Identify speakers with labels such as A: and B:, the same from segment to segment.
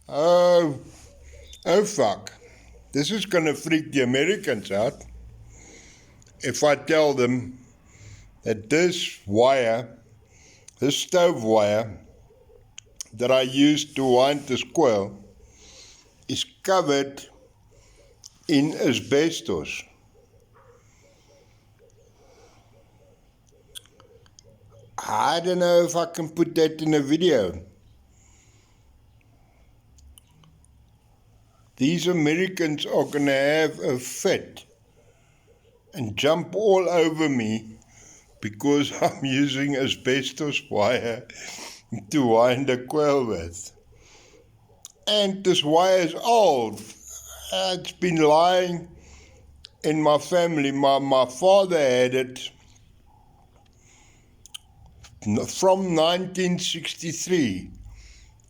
A: Oh, oh fuck. This is going to freak the Americans out if I tell them that this wire, this stove wire that I used to wind the squirrel is covered in asbestos. I don't know if I can put that in a video. These Americans are going to have a fit and jump all over me because I'm using asbestos wire to wind a quail with. And this wire is old. It's been lying in my family. My father had it from 1963,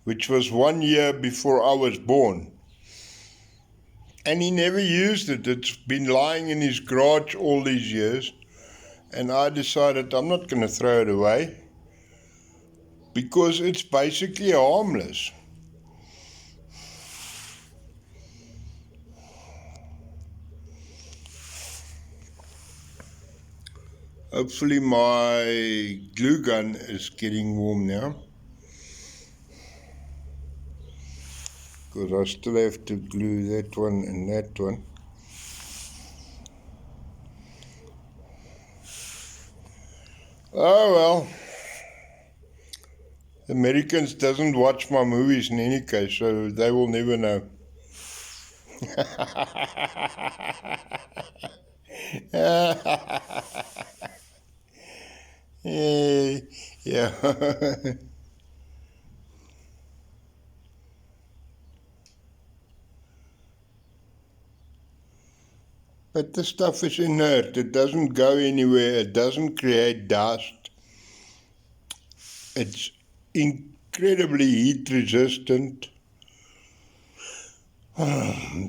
A: which was 1 year before I was born. And he never used it. It's been lying in his garage all these years. And I decided I'm not going to throw it away because it's basically harmless. Hopefully my glue gun is getting warm now, because I still have to glue that one and that one. Oh well, Americans doesn't watch my movies in any case, so they will never know. Yeah. But the stuff is inert. It doesn't go anywhere. It doesn't create dust. It's incredibly heat resistant.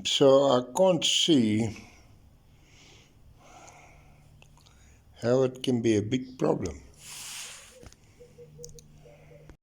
A: So I can't see how it can be a big problem.